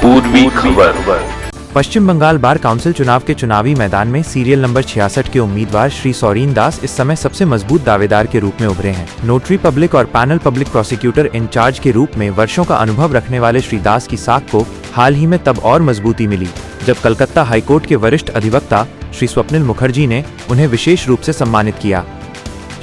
पूर्वी खबर। पश्चिम Bengal bar council चुनाव के चुनावी मैदान में सीरियल नंबर 66 के उम्मीदवार श्री सौरीन दास इस समय सबसे मजबूत दावेदार के रूप में उभरे हैं। नोटरी पब्लिक और पैनल पब्लिक प्रोसिक्यूटर इंचार्ज के रूप में वर्षों का अनुभव रखने वाले श्री दास की साख को हाल ही में तब और मजबूती मिली जब कलकत्ता हाईकोर्ट के वरिष्ठ अधिवक्ता श्री स्वप्निल मुखर्जी ने उन्हें विशेष रूप से सम्मानित किया।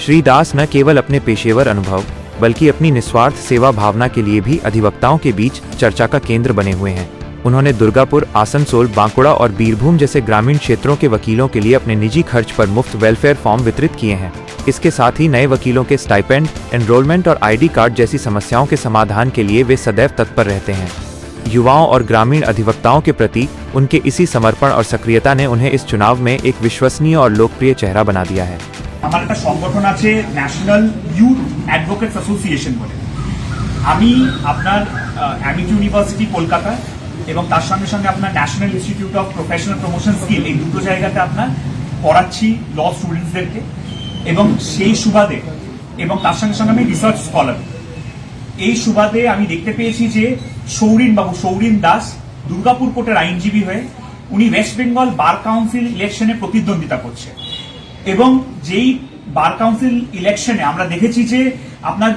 श्री दास न केवल अपने पेशेवर अनुभव बल्कि अपनी निस्वार्थ सेवा भावना के लिए भी अधिवक्ताओं के बीच चर्चा का केंद्र बने हुए हैं। उन्होंने दुर्गापुर, आसनसोल, बांकुड़ा और बीरभूम जैसे ग्रामीण क्षेत्रों के वकीलों के लिए अपने निजी खर्च पर मुफ्त वेलफेयर फॉर्म वितरित किए हैं। इसके साथ ही नए वकीलों के स्टाइपेंड, एनरोलमेंट और आईडी कार्ड जैसी समस्याओं के समाधान के लिए वे सदैव तत्पर रहते हैं। युवाओं और ग्रामीण अधिवक्ताओं के प्रति उनके इसी समर्पण और सक्रियता ने उन्हें इस चुनाव में एक विश्वसनीय और लोकप्रिय चेहरा बना दिया है। আমার একটা সংগঠন আছে ন্যাশনাল ইউথ অ্যাডভোকেটস অ্যাসোসিয়েশন বলে। আমি আপনার অ্যামিটি ইউনিভার্সিটি কলকাতা এবং তার সঙ্গে সঙ্গে আপনার national institute of professional promotion skill এই দুটো জায়গাতে আপনার পড়াচ্ছি ল স্টুডেন্টসদেরকে এবং সেই সুবাদে এবং তার সঙ্গে সঙ্গে আমি রিসার্চ স্কলার। এই সুবাদে আমি দেখতে পেয়েছি যে সৌরিন দাস দুর্গাপুর কোর্টের আইনজীবী হয়ে উনি ওয়েস্ট বেঙ্গল বার কাউন্সিল ইলেকশনে প্রতিদ্বন্দ্বিতা করছে এবং যেই বার কাউন্সিল ইলেকশনে আমরা দেখেছি যে আপনার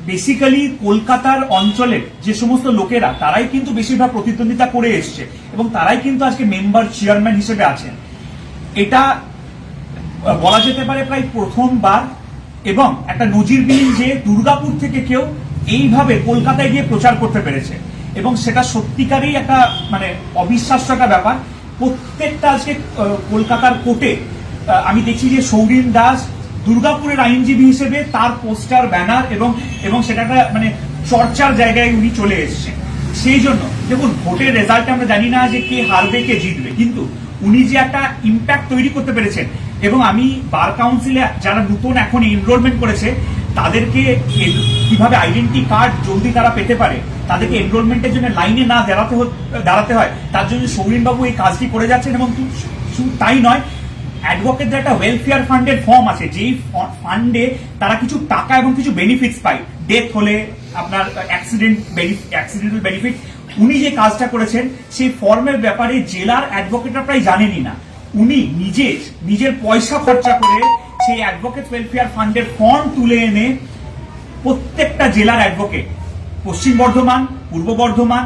বেসিক্যালি কলকাতার অঞ্চলের যে সমস্ত লোকেরা তারাই কিন্তু বেশিরভাগ প্রতিদ্বন্দ্বিতা করে এসছে এবং তারাই কিন্তু আজকে মেম্বার চেয়ারম্যান হিসেবে আছেন। এটা বলা যেতে পারে প্রায় প্রথমবার এবং একটা নজিরবিহীন যে দুর্গাপুর থেকে কেউ এইভাবে কলকাতায় গিয়ে প্রচার করতে পেরেছে এবং সেটা সত্যিকারই একটা মানে অবিশ্বাস্য একটা ব্যাপার। প্রত্যেকটা আজকে কলকাতার কোর্টে আমি দেখছি যে সৌরিন দাস দুর্গাপুরের আইনজীবী হিসেবে তার পোস্টার, ব্যানার এবং সেটা একটা মানে চর্চার জায়গায় উনি চলে এসেছেন। সেই জন্য দেখুন ভোটের রেজাল্ট আমরা জানি না যে কে হারবে কে জিতবে, কিন্তু উনি যে একটা ইম্প্যাক্ট তৈরি করতে পেরেছেন এবং আমি বার কাউন্সিলে যারা নতুন এখন এনরোলমেন্ট করেছে তাদেরকে কিভাবে আইডেন্টি কার্ড জলদি তারা পেতে পারে, তাদেরকে এনরোলমেন্টের জন্য লাইনে না দাঁড়াতে হয়, তার জন্য সৌরিন বাবু এই কাজটি করে যাচ্ছেন। এবং শুধু তাই নয়, অ্যাডভোকেটদের একটা ওয়েলফেয়ার ফান্ডের ফর্ম আছে যেই ফান্ডে তারা কিছু টাকা এবং কিছু বেনিফিটস পায়, ডেথ হলে আপনার অ্যাক্সিডেন্টাল বেনিফিট। উনি যে কাজটা করেছেন সেই ফর্মের ব্যাপারে জেলার অ্যাডভোকেটরা প্রায় জানেনই না। উনি নিজের পয়সা খরচা করে সেই অ্যাডভোকেট ওয়েলফেয়ার ফান্ডের ফর্ম তুলে এনে প্রত্যেকটা জেলার অ্যাডভোকেট, পশ্চিম বর্ধমান, পূর্ব বর্ধমান,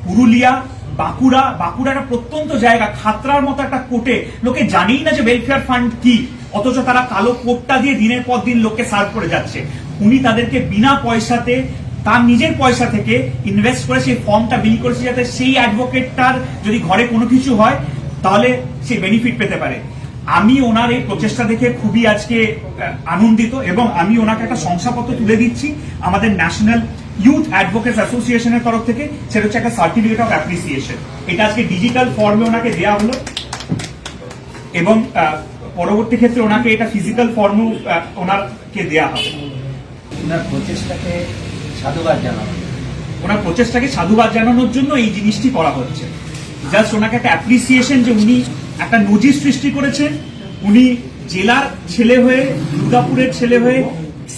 পুরুলিয়া, বাঁকুড়া একটা প্রত্যন্ত জায়গা, খাতড়ার মতো একটা কোর্টে লোকে জানেই না যে ওয়েলফেয়ার ফান্ড কি, অথচ তারা কালো কোটটা দিয়ে দিনের পর দিন লোককে সার্ভ করে যাচ্ছে। উনি তাদেরকে বিনা পয়সাতে তার নিজের পয়সা থেকে ইনভেস্ট করে সেই ফর্মটা বিল করেছে যাতে সেই অ্যাডভোকেটটার যদি ঘরে কোনো কিছু হয় তাহলে সে বেনিফিট পেতে পারে। আমি ওনার এই প্রচেষ্টা দেখে খুবই আজকে আনন্দিত এবং আমি ওনাকে একটা শংসাপত্র তুলে দিচ্ছি আমাদের ন্যাশনাল ইউথ অ্যাডভোকেটস অ্যাসোসিয়েশনের তরফ থেকে। সেটা হচ্ছে একটা সার্টিফিকেট অফ অ্যাপ্রিসিয়েশন। এটা আজকে ডিজিটাল ফর্মে ওনাকে দেওয়া হলো এবং পরবর্তী ক্ষেত্রে ওনাকে এটা ফিজিক্যাল ফর্মেও ওনাকে দেওয়া হবে। ওনার প্রচেষ্টাকে সাধুবাদ জানানোর জন্য এই জিনিসটি করা হচ্ছে। জাস্ট ওনাকে একটা অ্যাপ্রিসিয়েশন যে উনি একটা নজির সৃষ্টি করেছেন। উনি জেলার ছেলে হয়ে, দুর্গাপুরের ছেলে হয়ে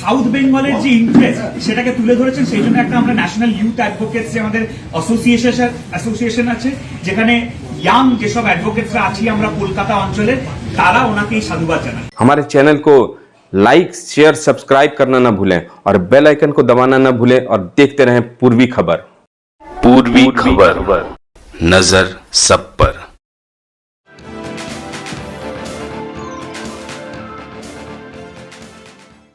সাউথ বেঙ্গলের যে ইন্টারেস্ট সেটাকে তুলে ধরেছেন। সেই জন্য একটা আমরা ন্যাশনাল ইউথ অ্যাডভোকেটস যে আমাদের অ্যাসোসিয়েশন আছে, যেখানে ইয়াং যেসব অ্যাডভোকেটসরা আছি আমরা কলকাতা অঞ্চলে, তারা ওনাকে এই সাধুবাদ জানান। हमारे चैनल को लाइक, शेयर, सब्सक्राइब करना न भूलें और बेल आइकन को दबाना न भूलें और देखते रहें पूर्वी खबर। पूर्वी खबर, नजर सब पर।